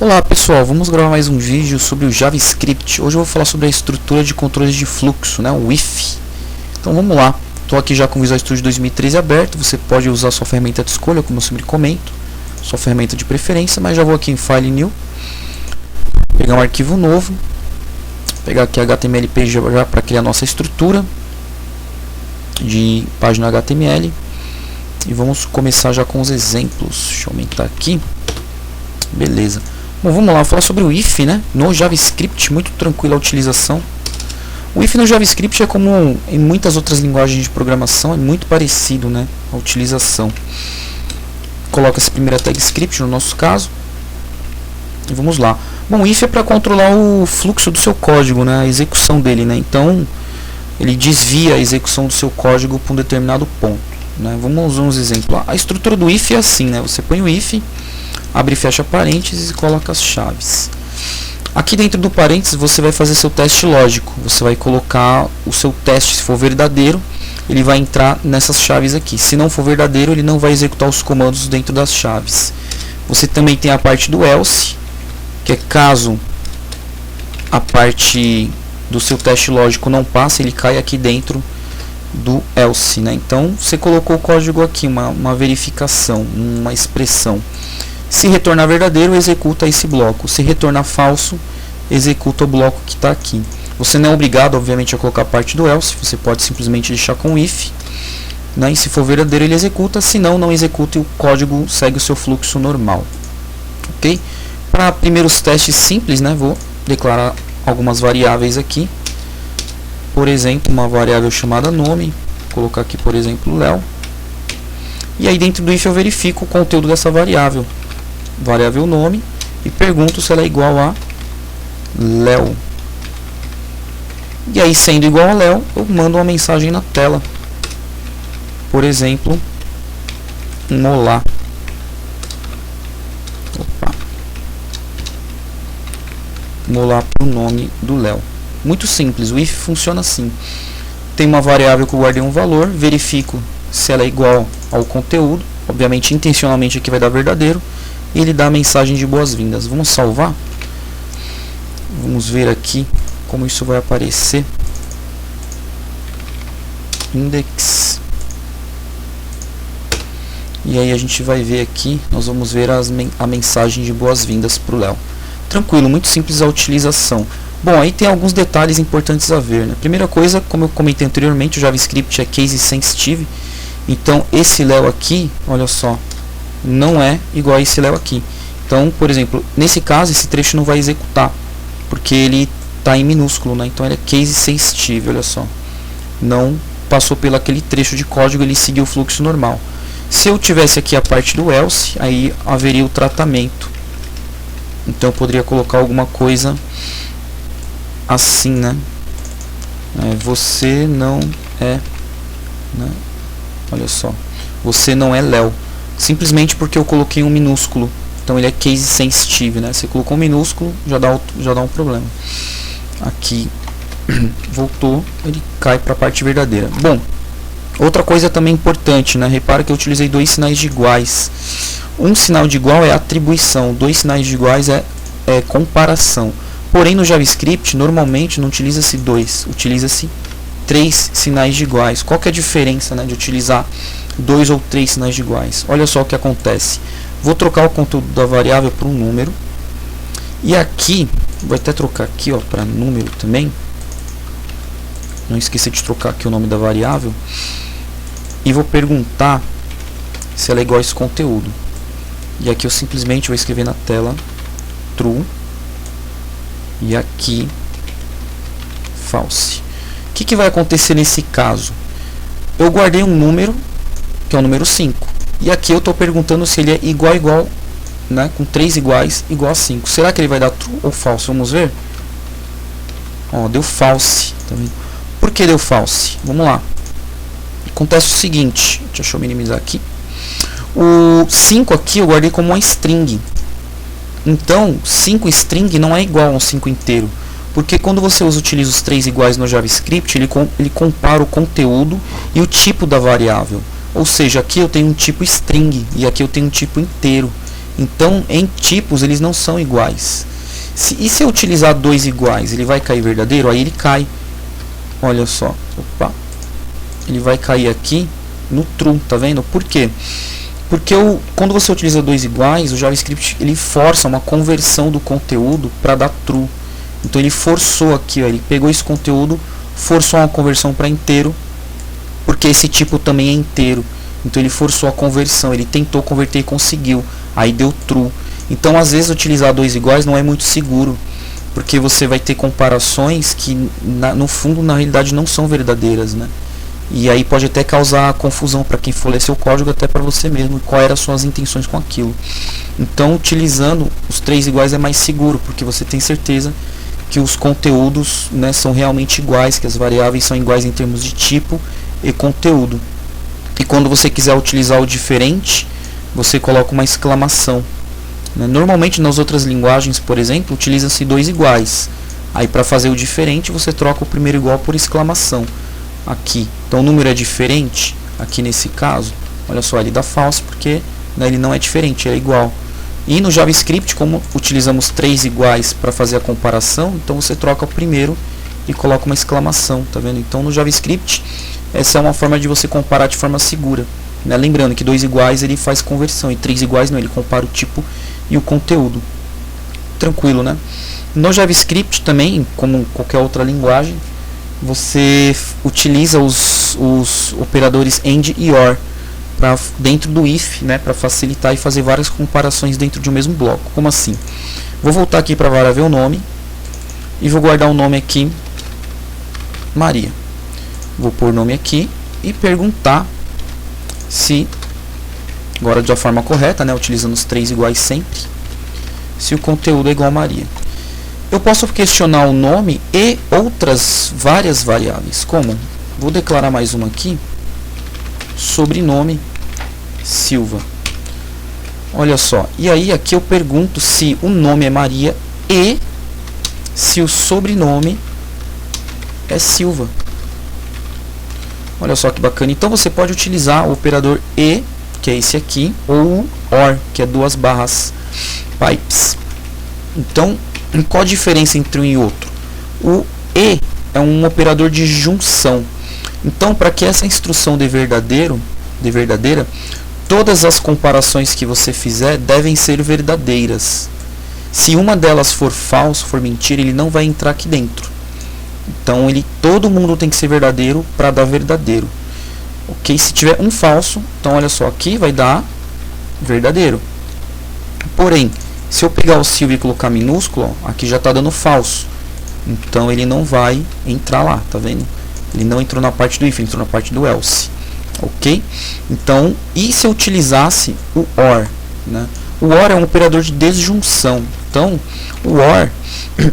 Olá pessoal, vamos gravar mais um vídeo sobre o JavaScript. Hoje eu vou falar sobre a estrutura de controles de fluxo, né, o if. Então vamos lá, estou aqui já com o Visual Studio 2013 aberto. Você pode usar a sua ferramenta de escolha, como eu sempre comento, sua ferramenta de preferência, mas já vou aqui em File New, pegar um arquivo novo, pegar aqui HTML page já para criar nossa estrutura de página HTML e vamos começar já com os exemplos. Deixa eu aumentar aqui, beleza. Bom, vamos lá, vou falar sobre o if, né? No JavaScript, muito tranquila a utilização. O if no JavaScript é como em muitas outras linguagens de programação, é muito parecido, né? A utilização. Coloca-se a primeira tag script, no nosso caso. E vamos lá. Bom, o if é para controlar o fluxo do seu código, né? A execução dele, né? Então, ele desvia a execução do seu código para um determinado ponto, né? Vamos usar uns exemplos. A estrutura do if é assim, né? Você põe o if, abre e fecha parênteses e coloca as chaves. Aqui dentro do parênteses você vai fazer seu teste lógico. Você vai colocar o seu teste, se for verdadeiro, ele vai entrar nessas chaves aqui. Se não for verdadeiro, ele não vai executar os comandos dentro das chaves. Você também tem a parte do else, que é caso a parte do seu teste lógico não passe, ele cai aqui dentro do else, né? Então você colocou o código aqui, uma verificação, uma expressão. Se retornar verdadeiro, executa esse bloco. Se retornar falso, executa o bloco que está aqui. Você não é obrigado, obviamente, a colocar a parte do else. Você pode simplesmente deixar com if, né? E se for verdadeiro, ele executa. Se não, não executa e o código segue o seu fluxo normal. Ok? Para primeiros testes simples, né? Vou declarar algumas variáveis aqui. Por exemplo, uma variável chamada nome. Vou colocar aqui, por exemplo, Léo. E aí dentro do if eu verifico o conteúdo dessa variável nome, e pergunto se ela é igual a Léo. E aí, sendo igual a Léo, eu mando uma mensagem na tela. Por exemplo, um olá. Um olá para o nome do Léo. Muito simples, o if funciona assim. Tem uma variável que eu guardei um valor, verifico se ela é igual ao conteúdo. Obviamente, intencionalmente aqui vai dar verdadeiro. E ele dá a mensagem de boas-vindas. Vamos salvar. Vamos ver aqui como isso vai aparecer. Index. E aí a gente vai ver aqui, nós vamos ver a mensagem de boas-vindas para o Léo. Tranquilo, muito simples a utilização. Bom, aí tem alguns detalhes importantes a ver, né? Primeira coisa, como eu comentei anteriormente, o JavaScript é case sensitive. Então esse Léo aqui, olha só, não é igual a esse Léo aqui. Então, por exemplo, nesse caso, esse trecho não vai executar, porque ele está em minúsculo, né? Então ele é case sensitive, olha só. Não passou pelo aquele trecho de código, ele seguiu o fluxo normal. Se eu tivesse aqui a parte do else, aí haveria o tratamento. Então eu poderia colocar alguma coisa assim, né? Você não é, né? Olha só, você não é Léo. Simplesmente porque eu coloquei um minúsculo. Então ele é case sensitive, né? Você colocou um minúsculo, já dá um problema. Aqui voltou, ele cai para a parte verdadeira. Bom, outra coisa também importante, né? Repara que eu utilizei dois sinais de iguais. Um sinal de igual é atribuição, dois sinais de iguais é comparação. Porém no JavaScript normalmente não utiliza-se dois, utiliza-se três sinais de iguais. Qual que é a diferença, né, de utilizar dois ou três sinais de iguais? Olha só o que acontece. Vou trocar o conteúdo da variável para um número. E aqui, vou até trocar aqui para número também. Não esqueça de trocar aqui o nome da variável. E vou perguntar se ela é igual a esse conteúdo. E aqui eu simplesmente vou escrever na tela true. E aqui false. O que vai acontecer nesse caso? Eu guardei um número, que é o número 5. E aqui eu estou perguntando se ele é igual, né, com 3 iguais, igual a 5. Será que ele vai dar true ou false? Vamos ver? Ó, deu false. Tá vendo? Por que deu false? Vamos lá. Acontece o seguinte, deixa eu minimizar aqui. O 5 aqui eu guardei como uma string. Então, 5 string não é igual a um 5 inteiro. Porque quando você utiliza os três iguais no JavaScript, ele compara o conteúdo e o tipo da variável. Ou seja, aqui eu tenho um tipo string e aqui eu tenho um tipo inteiro. Então, em tipos, eles não são iguais. E se eu utilizar dois iguais, ele vai cair verdadeiro? Aí ele cai. Olha só. Opa. Ele vai cair aqui no true, tá vendo? Por quê? Porque quando você utiliza dois iguais, o JavaScript ele força uma conversão do conteúdo para dar true. Então ele forçou aqui, ó, ele pegou esse conteúdo, forçou uma conversão para inteiro, porque esse tipo também é inteiro. Então ele forçou a conversão, ele tentou converter e conseguiu. Aí deu true. Então às vezes utilizar dois iguais não é muito seguro, porque você vai ter comparações que no fundo na realidade não são verdadeiras, né? E aí pode até causar confusão para quem for ler seu código, até para você mesmo, qual eram as suas intenções com aquilo. Então utilizando os três iguais é mais seguro, porque você tem certeza que os conteúdos, né, são realmente iguais, que as variáveis são iguais em termos de tipo e conteúdo. E quando você quiser utilizar o diferente, você coloca uma exclamação. Normalmente nas outras linguagens, por exemplo, utiliza-se dois iguais. Aí para fazer o diferente, você troca o primeiro igual por exclamação. Aqui, então o número é diferente, aqui nesse caso, olha só, ele dá false, porque, né, ele não é diferente, é igual. E no JavaScript, como utilizamos três iguais para fazer a comparação, então você troca o primeiro e coloca uma exclamação, tá vendo? Então no JavaScript, essa é uma forma de você comparar de forma segura, né? Lembrando que dois iguais ele faz conversão, e três iguais não, ele compara o tipo e o conteúdo. Tranquilo, né? No JavaScript também, como qualquer outra linguagem, você utiliza os operadores AND e OR dentro do if, né, para facilitar e fazer várias comparações dentro de um mesmo bloco. Como assim? Vou voltar aqui para a variável nome e vou guardar o nome aqui, Maria. Vou pôr o nome aqui e perguntar se, agora de uma forma correta, né, utilizando os três iguais sempre, se o conteúdo é igual a Maria. Eu posso questionar o nome e outras várias variáveis, como, vou declarar mais uma aqui, sobrenome Silva. Olha só, e aí aqui eu pergunto se o nome é Maria e se o sobrenome é Silva. Olha só que bacana. Então você pode utilizar o operador e, que é esse aqui, ou o or, que é duas barras pipes. Então, qual a diferença entre um e outro? O e é um operador de junção. Então, para que essa instrução de verdadeira, todas as comparações que você fizer devem ser verdadeiras. Se uma delas for falso, for mentira, ele não vai entrar aqui dentro. Então, todo mundo tem que ser verdadeiro para dar verdadeiro. Ok? Se tiver um falso, então olha só, aqui vai dar verdadeiro. Porém, se eu pegar o Silva e colocar minúsculo, ó, aqui já está dando falso. Então ele não vai entrar lá, tá vendo? Ele não entrou na parte do if, entrou na parte do else. Ok? Então, e se eu utilizasse o OR? Né? O OR é um operador de desjunção. Então, o OR,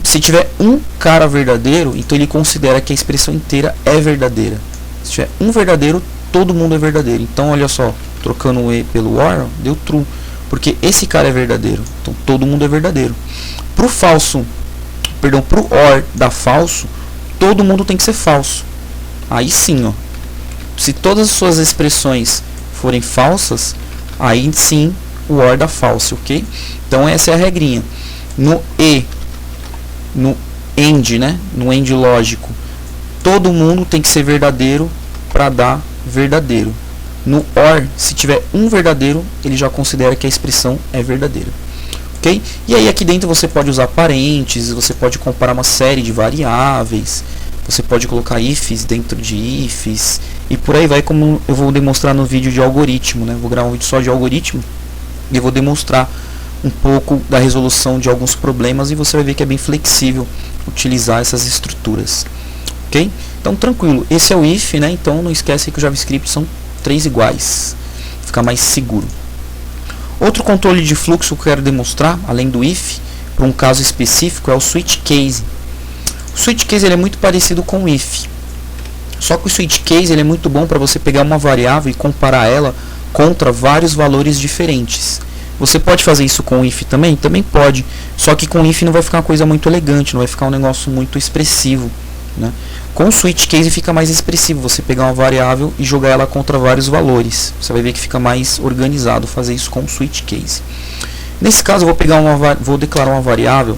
se tiver um cara verdadeiro, então ele considera que a expressão inteira é verdadeira. Se tiver um verdadeiro, todo mundo é verdadeiro. Então, olha só, trocando o E pelo OR, ó, deu true. Porque esse cara é verdadeiro, então todo mundo é verdadeiro. Pro OR dar falso, todo mundo tem que ser falso. Aí sim, ó, se todas as suas expressões forem falsas, aí sim o OR dá falso, ok? Então essa é a regrinha. No E, no AND, né, no AND lógico, todo mundo tem que ser verdadeiro para dar verdadeiro. No OR, se tiver um verdadeiro, ele já considera que a expressão é verdadeira. Ok? E aí aqui dentro você pode usar parênteses, você pode comparar uma série de variáveis, você pode colocar ifs dentro de ifs, e por aí vai, como eu vou demonstrar no vídeo de algoritmo, né? Vou gravar um vídeo só de algoritmo, e eu vou demonstrar um pouco da resolução de alguns problemas, e você vai ver que é bem flexível utilizar essas estruturas. Ok? Então tranquilo, esse é o if, né? Então não esquece que o JavaScript são três iguais, fica mais seguro. Outro controle de fluxo que eu quero demonstrar, além do if, para um caso específico, é o switch case. O switch case ele é muito parecido com o if, só que o switch case ele é muito bom para você pegar uma variável e comparar ela contra vários valores diferentes. Você pode fazer isso com o if também? Também pode, só que com o if não vai ficar uma coisa muito elegante, não vai ficar um negócio muito expressivo, né? Com o switch case fica mais expressivo, você pegar uma variável e jogar ela contra vários valores. Você vai ver que fica mais organizado fazer isso com o switch case. Nesse caso eu vou declarar uma variável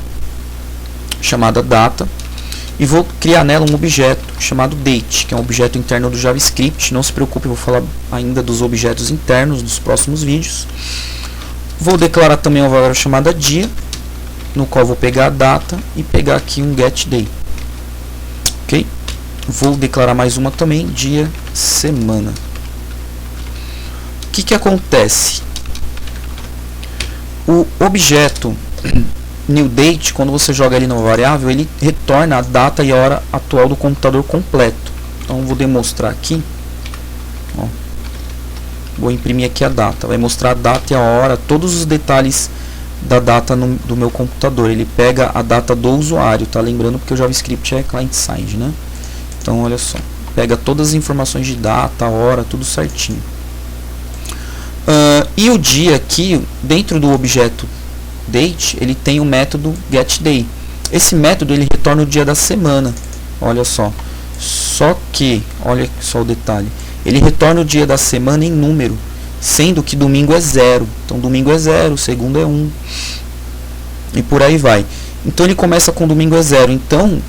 chamada data e vou criar nela um objeto chamado date, que é um objeto interno do JavaScript. Não se preocupe, eu vou falar ainda dos objetos internos nos próximos vídeos. Vou declarar também uma variável chamada dia, no qual vou pegar a data e pegar aqui um getDay. Ok? Vou declarar mais uma também, dia, semana. O que acontece? O objeto newDate, quando você joga ele numa variável, ele retorna a data e a hora atual do computador completo. Então vou demonstrar aqui. Ó. Vou imprimir aqui a data. Vai mostrar a data e a hora, todos os detalhes da data do meu computador. Ele pega a data do usuário, tá? Lembrando porque o JavaScript é client-side, né? Então olha só, pega todas as informações de data, hora, tudo certinho. E o dia aqui, dentro do objeto date, ele tem o método getDay. Esse método ele retorna o dia da semana. Olha só. Só que, olha só o detalhe, ele retorna o dia da semana em número, sendo que domingo é 0. Então domingo é 0, segunda é 1 e por aí vai. Então ele começa com domingo é 0. Então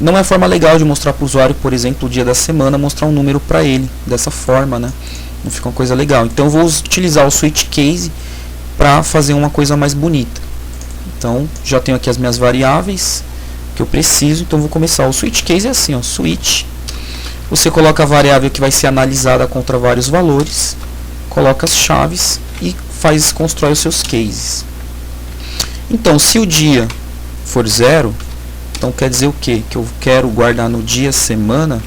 não é forma legal de mostrar para o usuário, por exemplo, o dia da semana, mostrar um número para ele dessa forma, né? Não fica uma coisa legal. Então eu vou utilizar o switch case para fazer uma coisa mais bonita. Então já tenho aqui as minhas variáveis que eu preciso. Então vou começar. O switch case é assim, ó, switch. Você coloca a variável que vai ser analisada contra vários valores, coloca as chaves e constrói os seus cases. Então se o dia for 0, então quer dizer o quê? Que eu quero guardar no dia semana,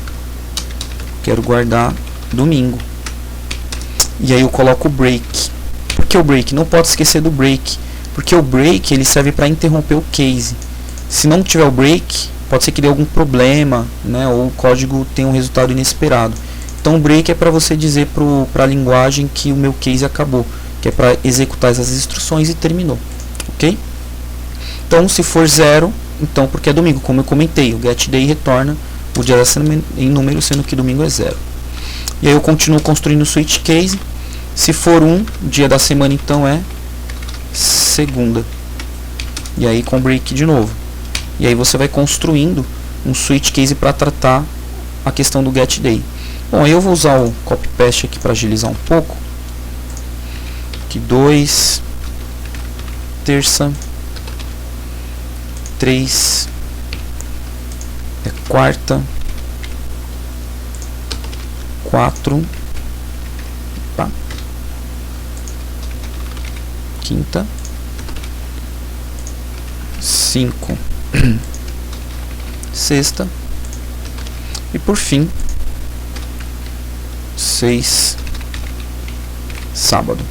quero guardar domingo. E aí eu coloco o break. Por que o break? Não pode esquecer do break, porque o break ele serve para interromper o case. Se não tiver o break, pode ser que dê algum problema, né, ou o código tenha um resultado inesperado. Então o break é para você dizer para a linguagem que o meu case acabou, que é para executar essas instruções e terminou. Ok? Então se for 0, então porque é domingo, como eu comentei, o getDay retorna o dia da semana em número, sendo que domingo é 0. E aí eu continuo construindo o switch case. Se for 1, dia da semana então é segunda. E aí com break de novo. E aí você vai construindo um switch case para tratar a questão do getDay. Bom, aí eu vou usar o copy paste aqui para agilizar um pouco. Aqui 2, terça, 3, é quarta, 4, opa, quinta, 5, sexta e por fim 6, sábado.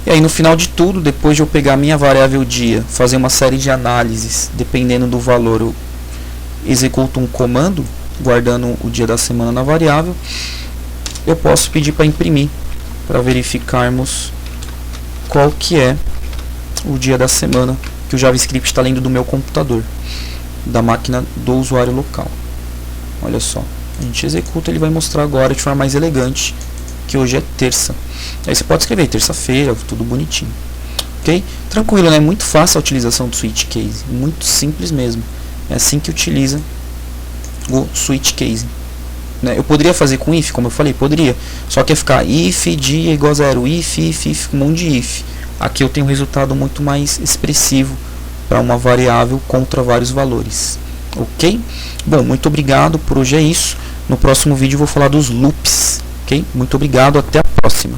E aí no final de tudo, depois de eu pegar a minha variável dia, fazer uma série de análises, dependendo do valor, eu executo um comando guardando o dia da semana na variável. Eu posso pedir para imprimir, para verificarmos qual que é o dia da semana que o JavaScript está lendo do meu computador, da máquina do usuário local. Olha só, a gente executa, ele vai mostrar agora de forma mais elegante que hoje é terça. Aí você pode escrever terça-feira, tudo bonitinho. Ok? Tranquilo, né? Muito fácil a utilização do switch case, muito simples mesmo. É assim que utiliza o switch case. Eu poderia fazer com if, como eu falei, poderia. Só que ia ficar if dia igual a 0, if, um monte de if. Aqui eu tenho um resultado muito mais expressivo para uma variável contra vários valores. Ok? Bom, muito obrigado, por hoje é isso. No próximo vídeo eu vou falar dos loops. Ok? Muito obrigado, até a próxima.